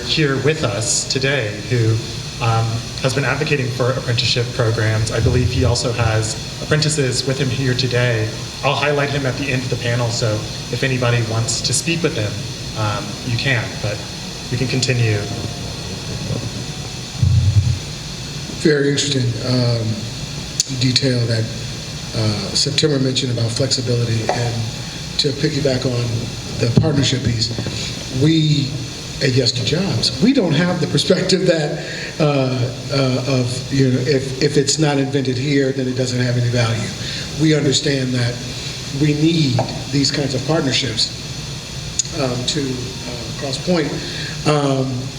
here with us today who has been advocating for apprenticeship programs. I believe he also has apprentices with him here today. I'll highlight him at the end of the panel, so if anybody wants to speak with him, you can, but we can continue. Very interesting detail that September mentioned about flexibility, and to piggyback on the partnership piece, we at Yes to Jobs, we don't have the perspective that if it's not invented here, then it doesn't have any value. We understand that we need these kinds of partnerships to cross point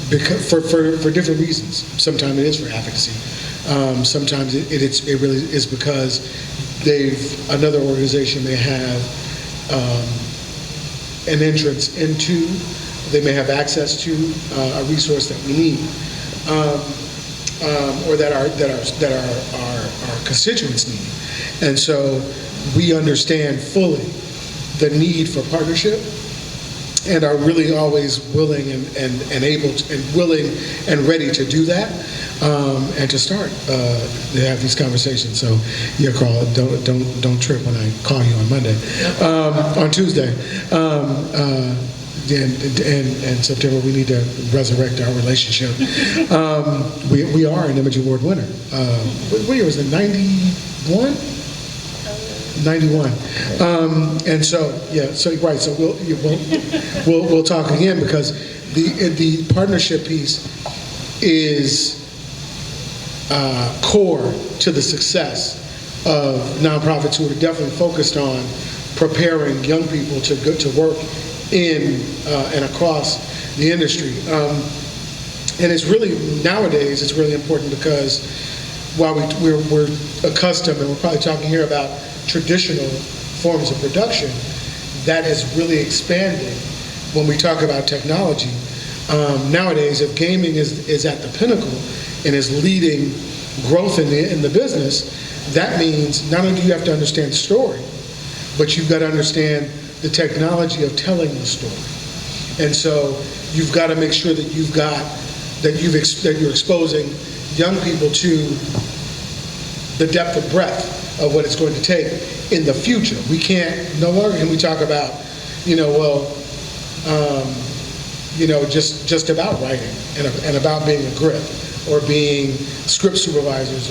because for different reasons. Sometimes it is for advocacy. Sometimes it really is because another organization may have an entrance into, they may have access to a resource that we need, or that our constituents need. And so we understand fully the need for partnership, and are really always willing and able to, and willing and ready to do that, and to start to have these conversations. So yeah, Carl, don't trip when I call you on Monday, on Tuesday. And September, we need to resurrect our relationship. We are an Image Award winner. What year was it? 91. 91, and so yeah, so right. So we'll talk again, because the partnership piece is core to the success of nonprofits who are definitely focused on preparing young people to go to work in and across the industry. And it's really, nowadays, it's really important because while we're accustomed, and we're probably talking here about traditional forms of production, that is really expanding when we talk about technology. Nowadays, if gaming is at the pinnacle and is leading growth in the business, that means not only do you have to understand the story, but you've got to understand the technology of telling the story. And so you've got to make sure that you're exposing young people to the depth and breadth of what it's going to take in the future. We can't, no longer can we talk about, just about writing and about being a grip or being script supervisors,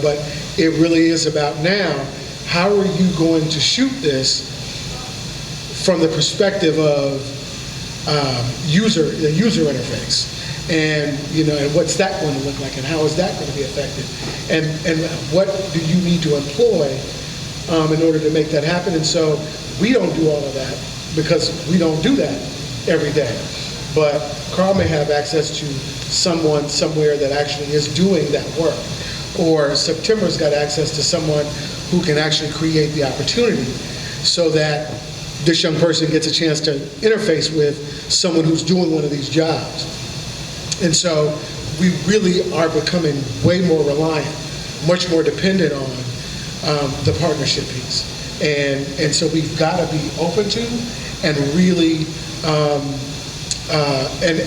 but it really is about now, how are you going to shoot this from the perspective of the user interface? And and what's that going to look like, and how is that going to be affected, and what do you need to employ in order to make that happen? And so we don't do all of that because we don't do that every day. But Carl may have access to someone somewhere that actually is doing that work, or September's got access to someone who can actually create the opportunity so that this young person gets a chance to interface with someone who's doing one of these jobs. And so we really are becoming way more reliant, much more dependent on the partnership piece. And so we've got to be open to and really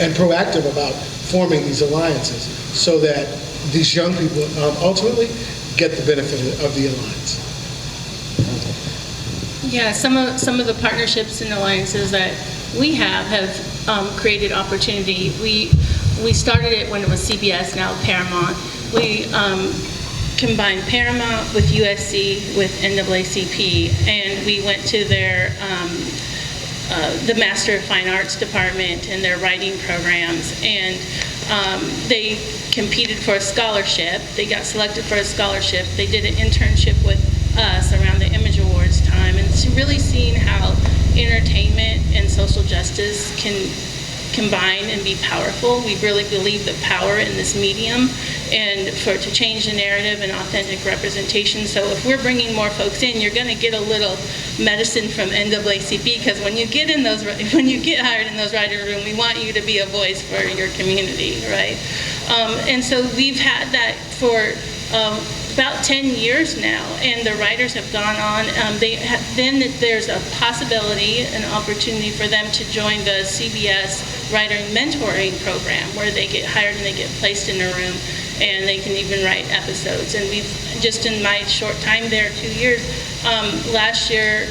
and proactive about forming these alliances so that these young people ultimately get the benefit of the alliance. Yeah, some of the partnerships and alliances that we have created opportunity. We started it when it was CBS, now Paramount. We combined Paramount with USC, with NAACP, and we went to their the Master of Fine Arts department and their writing programs, and they competed for a scholarship. They got selected for a scholarship. They did an internship with us around the Image Awards time, and it's really seeing how entertainment and social justice can combine and be powerful. We really believe the power in this medium, and to change the narrative and authentic representation. So if we're bringing more folks in, you're going to get a little medicine from NAACP, because when you get hired in those writers' room, we want you to be a voice for your community, right? And so we've had that for about 10 years now, and the writers have gone on. Then there's a possibility, an opportunity for them to join the CBS writer mentoring program where they get hired and they get placed in a room and they can even write episodes. And we've, just in my short time there, 2 years, last year,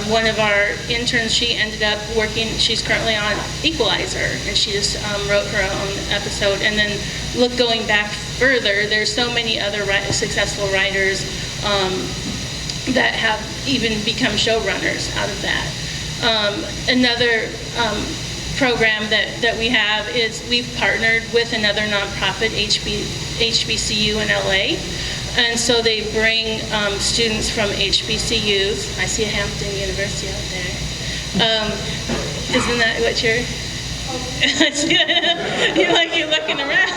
one of our interns, she ended up working, she's currently on Equalizer, and she just wrote her own episode. And then going back further, there's so many other successful writers that have even become showrunners out of that. Another program that we have is we've partnered with another nonprofit, HBCU in LA. And so they bring students from HBCUs. I see a Hampton University out there. Isn't that what you're? You're looking around.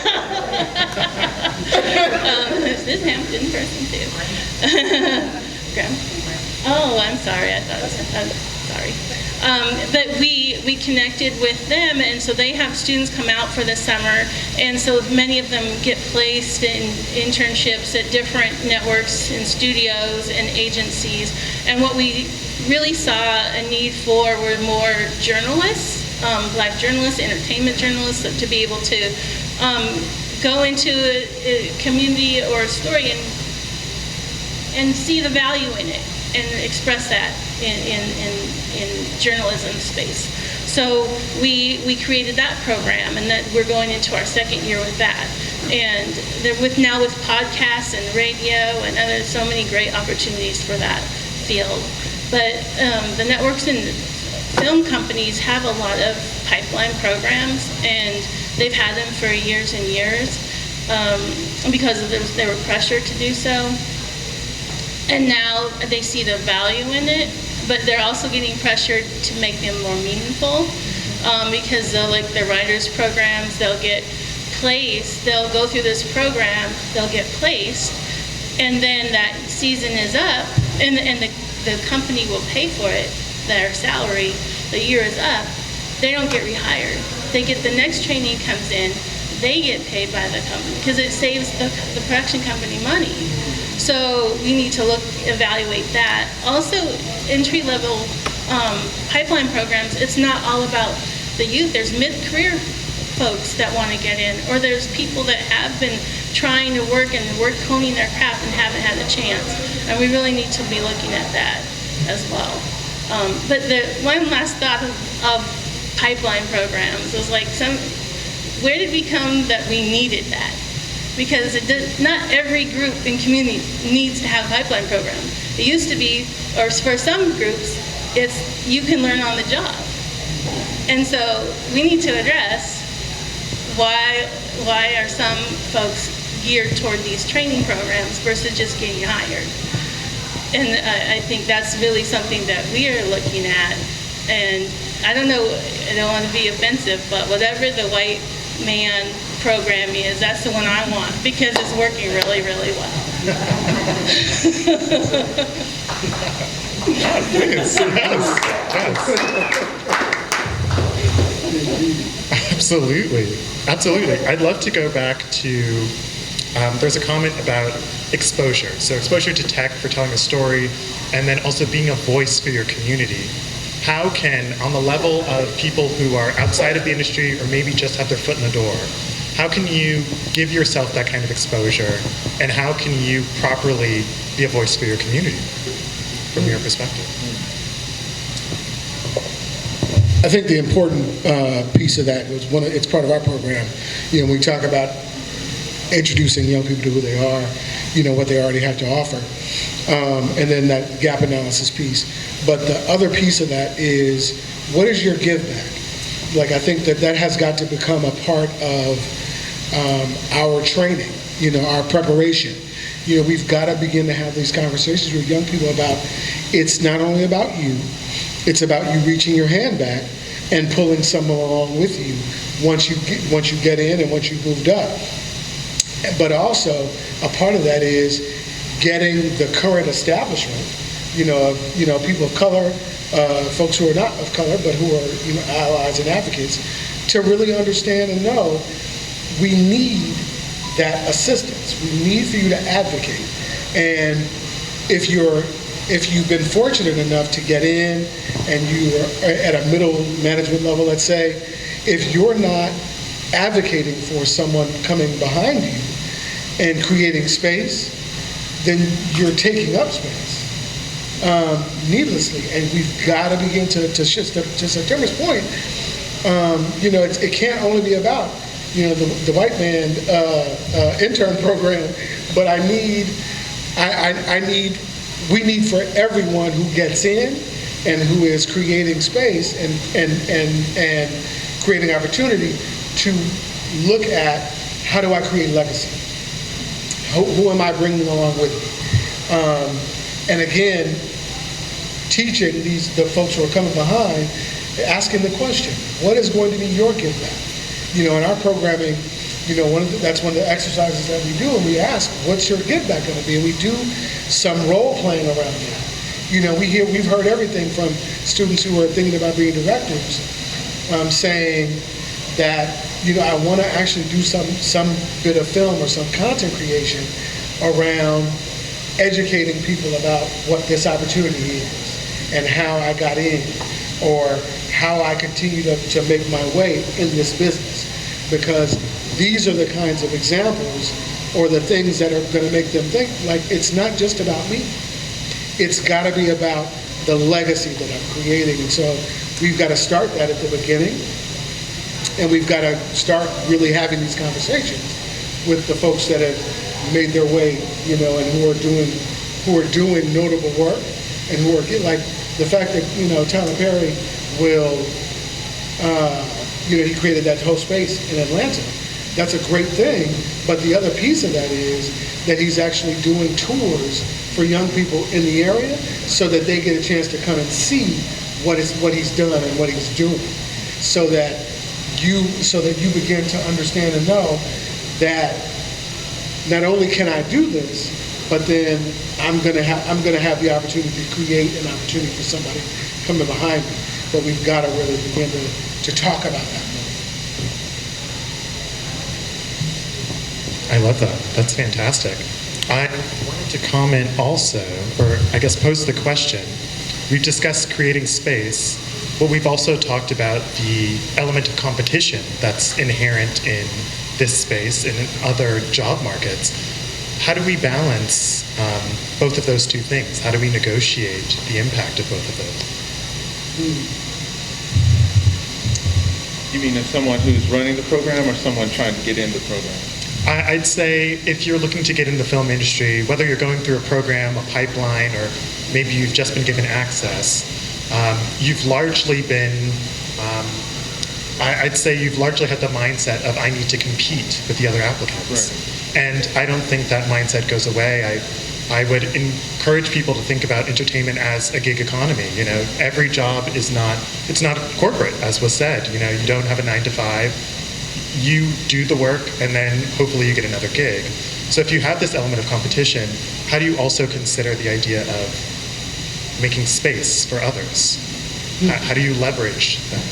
This Hampton person too. Oh, I'm sorry. I thought it was. Sorry. But we connected with them, and so they have students come out for the summer, and so many of them get placed in internships at different networks and studios and agencies. And what we really saw a need for were more journalists, Black journalists, entertainment journalists, to be able to go into a community or a story and see the value in it and express that in journalism space. So we created that program, and that we're going into our second year with that. And now with podcasts and radio and other, so many great opportunities for that field. But the networks and film companies have a lot of pipeline programs, and they've had them for years and years because they were pressured to do so. And now they see the value in it, but they're also getting pressured to make them more meaningful because like their writers programs, they'll get placed, they'll go through this program, they'll get placed, and then that season is up, and the company will pay for it, their salary, the year is up, they don't get rehired. They get the next trainee comes in, they get paid by the company because it saves the production company money. So we need to evaluate that. Also, entry-level pipeline programs, it's not all about the youth. There's mid-career folks that want to get in, or there's people that have been trying to work honing their craft and haven't had a chance. And we really need to be looking at that as well. But the one last thought of pipeline programs was like, where did we come that we needed that? Because not every group and community needs to have a pipeline program. It used to be, or for some groups, it's you can learn on the job. And so we need to address why are some folks geared toward these training programs versus just getting hired. And I think that's really something that we are looking at. And I don't know, I don't want to be offensive, but whatever the white man program is, that's the one I want because it's working really, really well. Yes. Absolutely. I'd love to go back to, there's a comment about exposure. So exposure to tech for telling a story, and then also being a voice for your community. How can, on the level of people who are outside of the industry or maybe just have their foot in the door, how can you give yourself that kind of exposure, and how can you properly be a voice for your community from your perspective? I think the important piece of that was it's part of our program. We talk about introducing young people to who they are, what they already have to offer, and then that gap analysis piece. But the other piece of that is, what is your give back? Like, I think that has got to become a part of our training, our preparation. We've got to begin to have these conversations with young people about, it's not only about you, it's about you reaching your hand back and pulling someone along with you once you get in and once you've moved up. But also, a part of that is getting the current establishment, people of color, folks who are not of color, but who are allies and advocates, to really understand and know we need that assistance. We need for you to advocate. And if you've been fortunate enough to get in and you are at a middle management level, let's say, if you're not advocating for someone coming behind you and creating space, then you're taking up space needlessly. And we've got to begin to September's point, it can't only be about, the white man intern program, but we need for everyone who gets in and who is creating space and creating opportunity to look at, how do I create legacy? Who am I bringing along with me? And again, teaching the folks who are coming behind, asking the question, what is going to be your give back? In our programming, that's one of the exercises that we do, and we ask, what's your give back going to be? And we do some role playing around that. We've heard everything from students who are thinking about being directors, saying that, I want to actually do some bit of film or some content creation around educating people about what this opportunity is and how I got in, or how I continue to make my way in this business. Because these are the kinds of examples or the things that are going to make them think, like, it's not just about me. It's got to be about the legacy that I'm creating. And so we've got to start that at the beginning, and we've got to start really having these conversations with the folks that have made their way, and who are doing notable work, and who are like the fact that Tyler Perry will, he created that whole space in Atlanta. That's a great thing, but the other piece of that is that he's actually doing tours for young people in the area, so that they get a chance to come and see what he's done and what he's doing, so that you begin to understand and know that not only can I do this, but then I'm gonna have the opportunity to create an opportunity for somebody coming behind me. But we've got to really begin to talk about that more. I love that. That's fantastic. I wanted to comment also, or I guess pose the question. We've discussed creating space, but we've also talked about the element of competition that's inherent in this space and in other job markets. How do we balance both of those two things? How do we negotiate the impact of both of those? You mean as someone who's running the program or someone trying to get in the program? I'd say if you're looking to get in the film industry, whether you're going through a program, a pipeline, or maybe you've just been given access, you've largely been, I'd say you've largely had the mindset of, I need to compete with the other applicants. Right. And I don't think that mindset goes away. I would encourage people to think about entertainment as a gig economy. Every job it's not corporate, as was said. You don't have a 9-to-5. You do the work, and then hopefully you get another gig. So if you have this element of competition, how do you also consider the idea of making space for others? How do you leverage that?